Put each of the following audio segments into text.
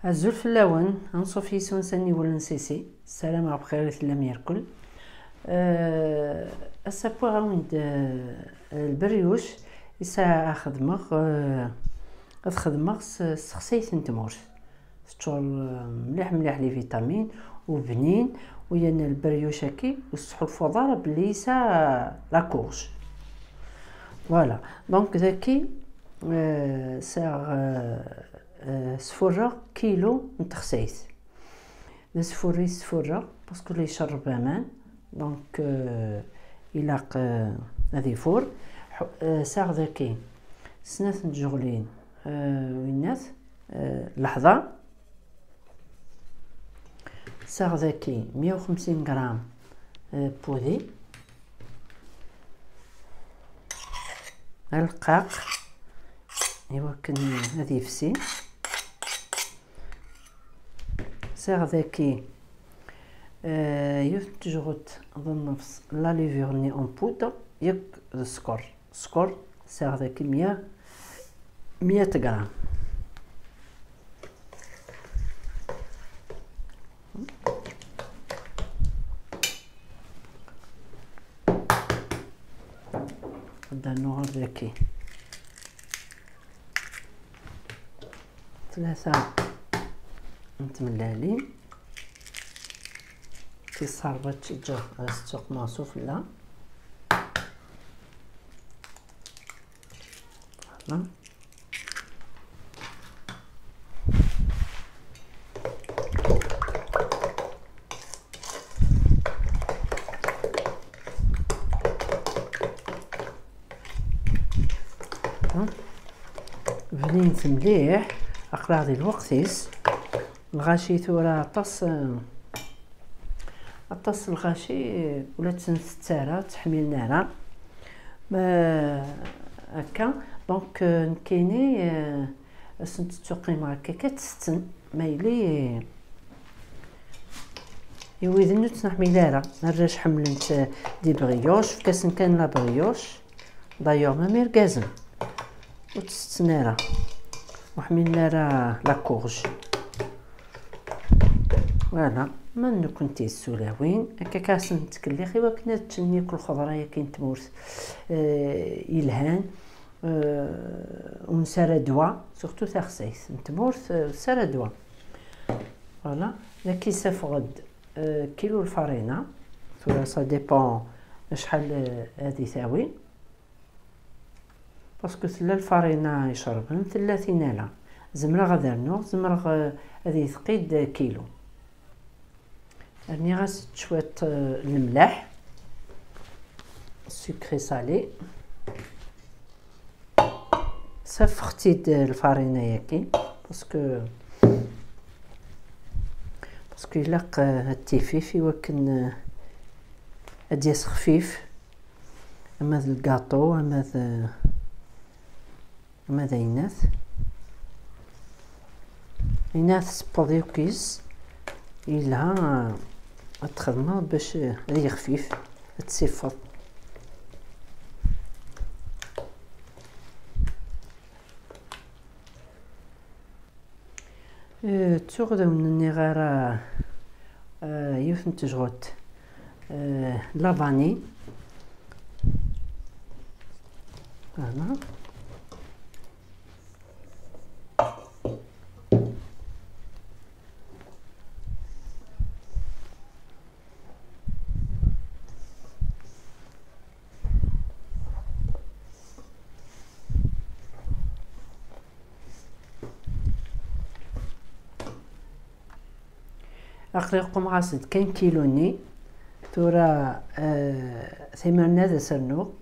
هزو الفلاون هنصوفي سونساني ولا نسيسي السلام على بخير لم يركل السابو عند البريوش يسا خدمغ خدمغ سخسيت نتمور تشور مليح مليح لي فيتامين وبنين ويانا البريوش هكي وصحو الفضار بلي يسا لاكورج فوالا دونك ذاكي ساغ سفرة كيلو نتخسيت نسفوري سفرة باسكو لي يشرب امان دونك يلاق هذي فور ساغ ذاكي سناث نتجغلين ويناث لحظة ساغ ذاكي 150 غرام بودي القاق يمكن هذه يفسي ساغ ذاكي يتجغد ظن نفس لا ليفيرني اون بودر يك سكر ساغ ذاكي 100 غرام بدا النوع ذاكي 3 متملالين كي صاربة تشجع على السوق ماسوف لا بنينت مليح اقرا ديال الوقتيس الغاشي ثورة طاس الغاشي ولا تنستارا تحميل نارا هكا دونك كايني سنت تقيم هكا كتستن مايلي يويدنو تنحمي لارا نرجع حملت دي بغيوش في كاس كان لا بغيوش دايوغ ما ميركازن وتستنارا وحملنا راه لاكورج فوالا ما نكونتي السلاوين هكا كاس نتكلي خيوا كنا تشني كل خضره كاين تمورت يلهان ونسرى دوا سورتو تاع خسيس نتمورت سرى دوا فوالا لكي سافغد كيلو الفارينه ثورا سا ديبون شحال هادي ثاوي باسكو ثلا الفارينه يشربهم 30 لا زمرا غدرنو زمرا هذه ثقيد كيلو راني غاس شويه الملح سكري سالي سفختي الفارينه ياكي باسكو يلاق التيفيف يوكن ادياس خفيف اما ذا الكاطو اما ذا يناث سبوديوكيس إلا تخدمها باش هذي خفيف تسيفط تغدا من النغارة يوثن تجغوت لافاني هنا أقريقكم غاصد كاين كيلوني تورا ثمرنا ذا سرنو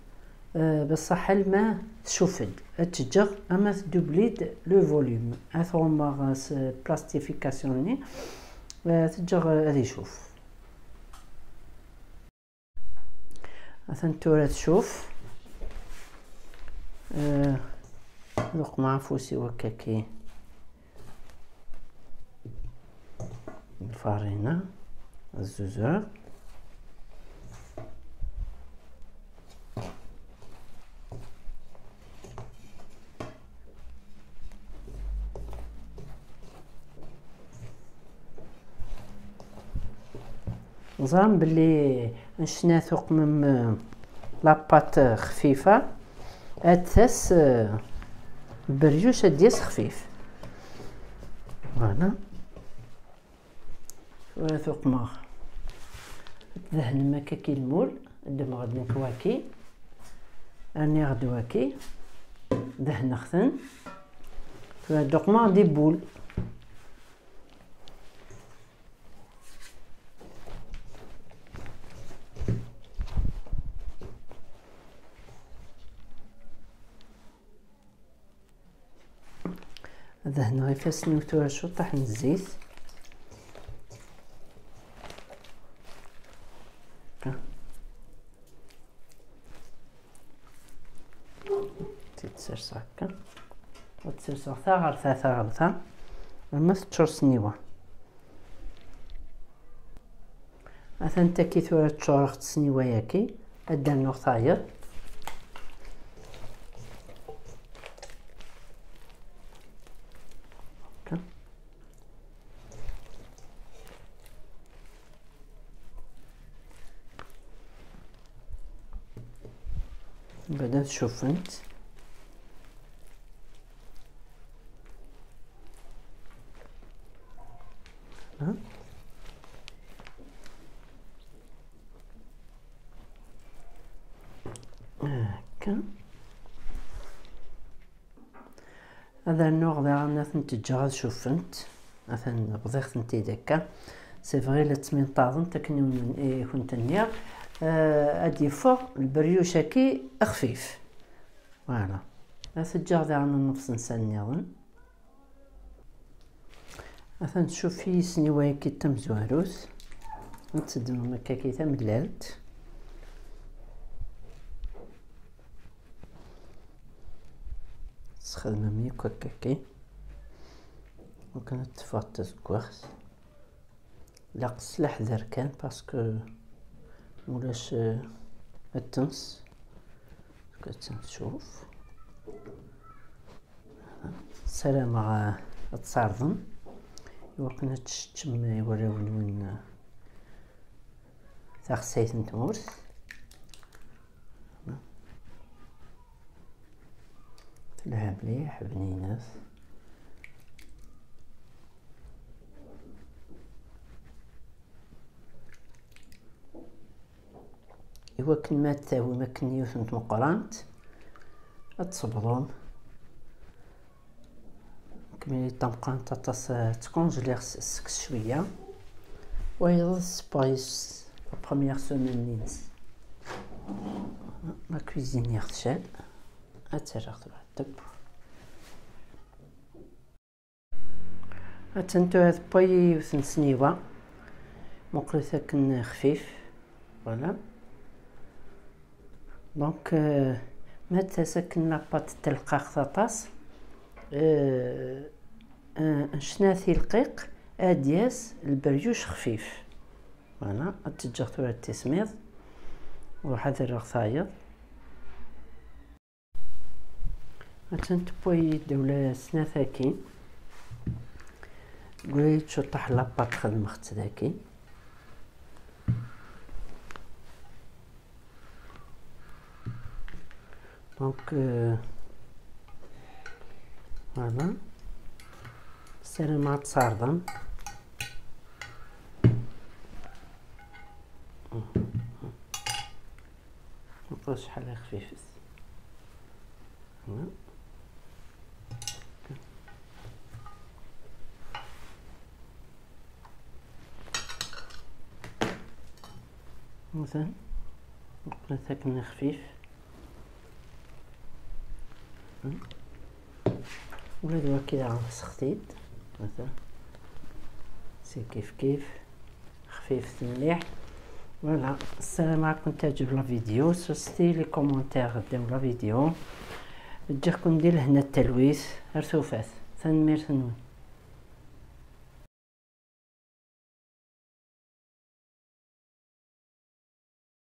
بصح الماء تشوفد تجغ اما تدوبليد لو فوليوم اثوما غاس بلاستيفيكاسيوني تجغ هذي شوف مثلا تورا تشوف ذوق مع فوسي وكاكي الفارينة الزوزور نظام بلي نشنا ثوق من لاباط خفيفه اتاس بريوش ديس خفيف. فوالا ثوق ما دهن ما كي المول دم غاد نكواكي اني غدواكي دهن خثن دوق ما دي بول دهن غير فاس نوتو شو طحن الزيت تتسرس هكا وتسرس غثا غرثا ما تشور سنيوه مثلا انت كي ثورة تشور خت سنيوه ياكي ادان نغطاير هكا بعدا تشوف انت هكا هذا النوع ذا نتجاوز شوفنت مثلا بضيخ نتي دكا سي فغي لا تسمين طاظن تكنون كنت نيا ادي فوق البريوش كي خفيف. فوالا نتجاوز ذا نفس نسال نيضن مثلا تشوفي سنيواي كي تم زواروس نتسدم مكا كي تم لالت تخدم ميك هكاكي وكانت تفاطس كويس لا قص الحذر كان باسكو مولاش التنس كتشوف سلامة تصارضن يوقنا تشتم يوراون من تاخسيت نتمورس تلعب مليح بنينات إوا كن ما تاوي ما كن يوثنت مقرانت تصبرون كملي طمقانت تاس تكونجلي السكس شويه ويض سبايس لا بروميير سومين نينس لا كويزينيير تشال اتسرغ الدب اتنتو هاد باي وثن سنيوة مقرثة كن خفيف. فوالا دونك ما تسكن لاباط تلقى خطاطاس شناثي القيق ادياس البريوش خفيف. فوالا اتجغتو التسميض وحذر الرغثايض اتنت بوي دولة سناثاكي قولي تشطح لاباط خدم خت ذاكي دونك فوالا السلامات صارضن نقص شحال خفيف مثلا نقص ساكن خفيف ولا دوا كي عم سختيت مثلا سي كيف خفيف مليح. فوالا السلام عليكم. تعجب لا فيديو سوستي لي كومونتير ديال لا فيديو تجيكم ندير هنا التلويث رسوفات ثنمير ثنون.